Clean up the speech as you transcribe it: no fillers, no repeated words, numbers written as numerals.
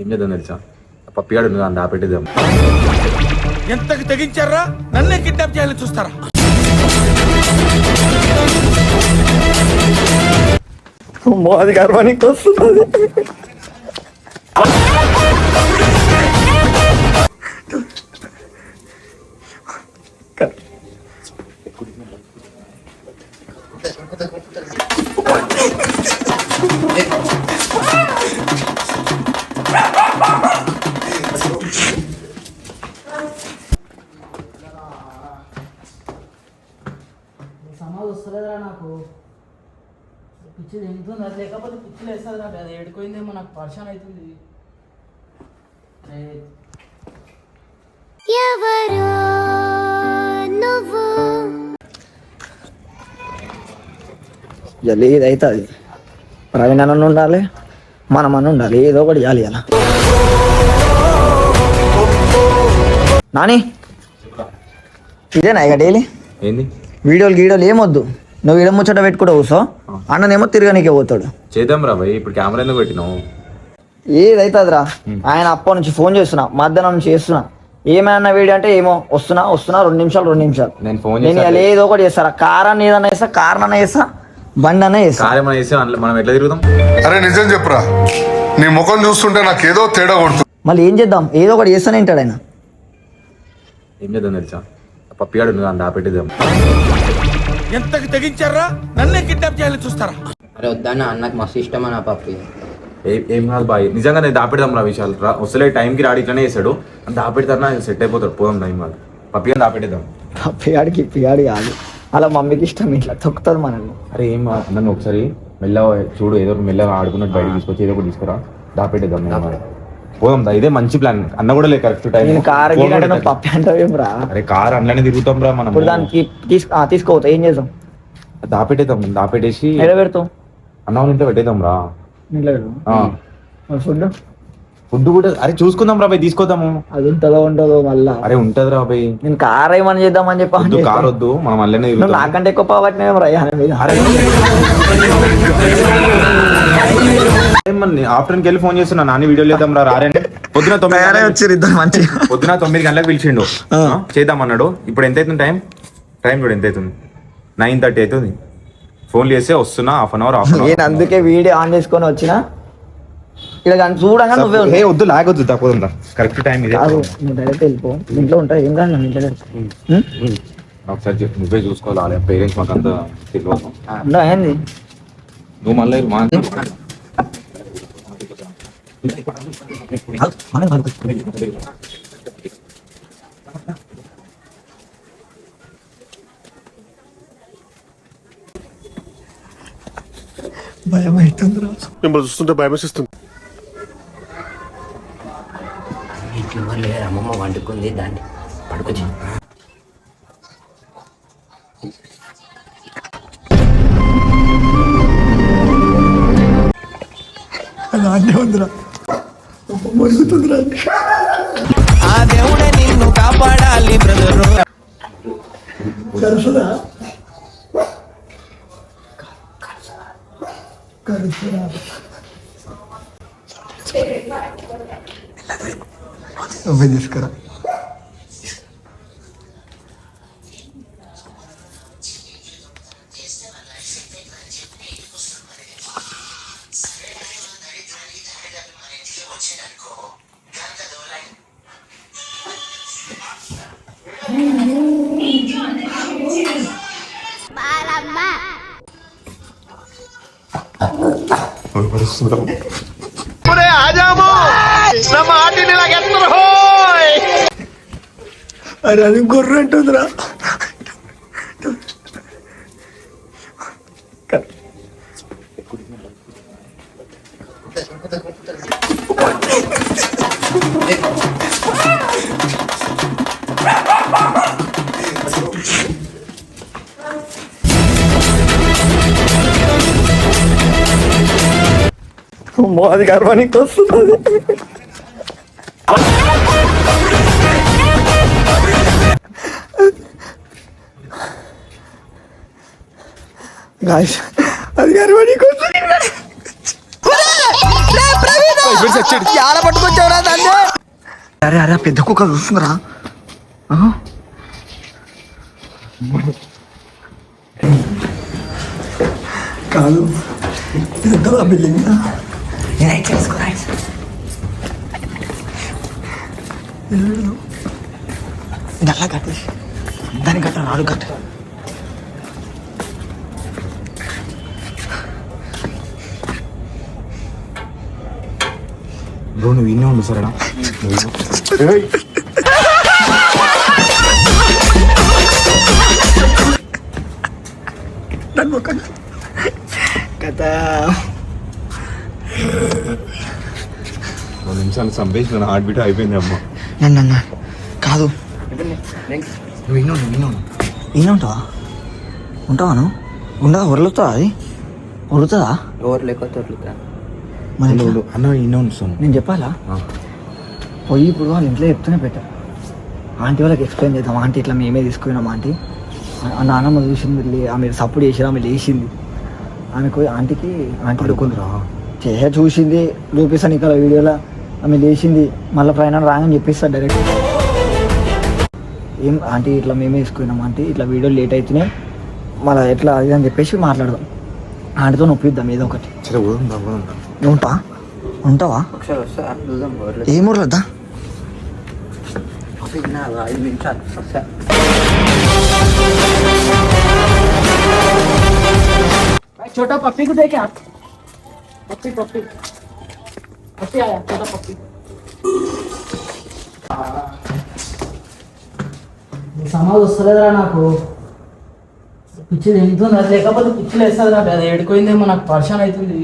ఏం చేద్దాం తెలుసా, పప్పిగాడు ఉంది దాన్ని దాపెట్టేద్దాం. ఎంతకి తెగించారా? నన్నే కిడ్నాప్ చేయాలని చూస్తారా? అది గర్వానికి వస్తుంది. సమాధి వస్తలేదురా నాకు. పిచ్చి తింటుంది అది, లేకపోతే పిచ్చిలు వేస్తుందిరా. అది ఏడుకోయిందేమో, నాకు పరిశాన్ అవుతుంది. ఎవరో నువ్వు జల్లి ఇది అవుతుంది. ప్రవీణ్ అన్న ఉండాలి, మనం అన్న ఉండాలి, ఏదో ఒకటి చేయాలి. అలా నాని ఇదేనా ఇక డైలీ ఏంది వీడియోలు ఏమొద్దు. నువ్వు ఈడ ముచ్చట పెట్టుకుంటూ కూర్చో, అన్ననేమో తిరగనీకే పోతాడు. చేద్దాం రా భయ్, ఇప్పుడు కెమెరా ఎందుకు పెట్టినావు? ఏదైతుందిరా, ఆయన అప్పటి నుంచి ఫోన్ చేస్తున్నా, మధ్యాహ్నం నుంచి చేస్తున్నా. ఏమైనా వీడియో అంటే ఏమో వస్తున్నా 2 నిమిషాలు నేను ఫోన్ నేను ఇలా ఏదో ఒకటి చేస్తారా. కారాన్ని ఏదన్నా చేస్తా, కారణం వేస్తా, బండి అన్న వేస్తా. కార్యం చేస్తే మనం ఎట్లా తిరుగుతాం? అరే నిజం చెప్పురా, నీ ముఖం చూస్తుంటే నాకు ఏదో తేడా కొడుతుంది. మళ్ళీ ఏం చేద్దాం, ఏదో ఒకటి చేస్తూనే ఉంటాడు ఆయన. ఏం చేద్దాం తెలుసా, పప్పిగాడు ఉంది దాన్ని దాపెట్టేద్దాం. ఎంతకి తెగించారా? నన్నే కిడ్నాప్ చేయాలని చూస్తారా? అరే వద్దన్న, అన్నకు మస్తు ఇష్టం అన్న పప్పి. ఏం కాదు బాయ్, నిజంగా నేను దాపెడదాం రా. విషయాలు వస్తలే టైంకి రాడు, ఇట్లనే చేస్తాడు. అని దాపెడతారా సెట్ అయిపోతాడు. పోదాం టైం కాదు, పప్పిగా దాపెట్టేద్దాం. పియాడికి కాదు, అలా మమ్మీకి ఇష్టం, ఇట్లా తొక్కుతుంది మనల్ని. అరే ఏం నన్ను ఒకసారి మెల్లగా చూడు, ఏదో మెల్లగా ఆడుకున్నట్టు బయటకు తీసుకొచ్చి ఏదో ఒకటి తీసుకురా, దాపెట్టేద్దాం. పోదాం, ఇదే మంచి ప్లాన్. అన్న కూడా లేదు కరెక్ట్ టైం. నేను కార్ పప్పి అంటావేం రా? అరే కార్ అందులోనే తిరుగుతాం రా మనం. ఇప్పుడు దానికి తీసుకోవద్దా, ఏం చేద్దాం? దాపెట్టేద్దాం, దాపెట్టేసి ఎలా పెడతాం? అన్నం ఇంట్లో పెట్టేద్దాం రా. ఫుడ్ ఫుడ్ కూడా అరే చూసుకుందాం రా బాయ్, తీసుకొద్దాము. అది ఉంటుందో ఉండదో మళ్ళా. అరే ఉంటది రా బాయ్. నేను కార్ ఏమని చేద్దామని చెప్పి కార్ వద్దు, మనం అల్లనే నాకంటే ఎక్కువ పవట్నేం రా మీద. ఆఫ్టర్నూన్కి వెళ్ళి ఫోన్ చేస్తున్నా, నాని వీడియో లేదాం రా రారంటే. పొద్దున 9 వచ్చారు ఇద్దరు మంచిగా. పొద్దున 9 గంటలకు పిలిచిండు, చేద్దాం అన్నాడు. ఇప్పుడు ఎంత అవుతుంది టైం చూడు ఎంత అవుతుంది, 9:30 అవుతుంది. ఫోన్ చేస్తే వస్తున్నా హాఫ్ అన్ అవర్. నేను అందుకే వీడియో ఆన్ చేసుకొని వచ్చిన. ఇలా కానీ చూడగా నువ్వే వద్దు లాగొద్దు, తప్పదు కరెక్ట్ టైం ఇది. నువ్వు డైరెక్ట్ వెళ్ళిపో, ఇంట్లో ఉంటా ఏం కాదు. ఇంట్లో ఒకసారి నువ్వే చూసుకోవాలి, పేరెంట్స్ మాకు అంత తెలియదు. ఏంది నువ్వు మళ్ళీ భయం అవుతుందిరా, మిమ్మల్ని చూస్తుంటే భయం వేసిస్తుంది. ఇంట్లో లేదు, అమ్మమ్మ వండుకుంది, దాన్ని పడుకోవచ్చు. అదే ఉందిరా, మరుగుతుందిరా. ఆ దేవుడే నిన్ను కాపాడాలి బ్రదరు. కరుసురా నువ్వే తీసుకురా. అరే అది గొర్రె అంటుందిరా. అది గర్వానికి వస్తుంది. గాయ్స్ అది గర్వానికి వస్తుంది. ఆడ పట్టుకొచ్చావురా దాన్ని. అరే అరే పెద్ద కుక్క చూస్తుందిరా. కాదు బిల్డింగ్ గట్ల కట్టి దాని గట్ట నాలుగు కట్ట. బ్రో నువ్వు ఇన్నే ఉండు సరేనా. కథ 2 నిమిషాలు చంపేసి నా హార్ట్ బీట్ అయిపోయింది అమ్మ. నన్ను కాదు నువ్వు ఈయన ఉంటావా ఉంటావా ఉండదా ఒరులుతుందా అది ఒరుతుందా ఎవరు లేకపోతే వదులుతా. మరి ఎట్లా? అన్న ఇన్నే ఉంచుతాను. నేను చెప్పాలా పోయి ఇప్పుడు వాళ్ళ ఇంట్లో చెప్తూనే పెట్టా. ఆంటీ వాళ్ళకి ఎక్స్ప్లెయిన్ చేద్దాం. ఆంటీ ఇట్లా మేమే తీసుకున్నాం ఆంటీ. ఆ నాన్నమ్మ చూసింది, ఆమె సపోర్ట్ చేసి ఆమె లేచింది. ఆమెకు ఆంటీకి ఆంటీ పడుకుందిరా చూసింది చూపిస్తాను ఇక్కడ వీడియోలో. ఆమె లేచింది మళ్ళీ ప్రయాణం రాగానే చెప్పిస్తాను డైరెక్ట్. ఏం ఆంటీ ఇట్లా మేమే తీసుకున్నాం ఆంటీ, ఇట్లా వీడియో లేట్ అవుతున్నాయి మళ్ళీ ఎట్లా అది అని చెప్పేసి మాట్లాడదాం. ఆంటీతో నొప్పిద్దాం ఏదో ఒకటి. సరే పోదాం. నువ్వు ఉంటావా? ఒకసారి వస్తా చూద్దాం. ఏం ఊర్లొద్దా? 5 నిమిషాలు వస్తా. छोटा पप्पी को देखे आप. पप्पी पप्पी पप्पी आया छोटा पप्पी. సమాజ్ వస్తలేదురా నాకు. పిచ్చి తింటుంది అది, లేకపోతే పిచ్చిలు వేస్తుందిరా. అది ఏడుకోయిందేమో నాకు పరిశాన్ అవుతుంది.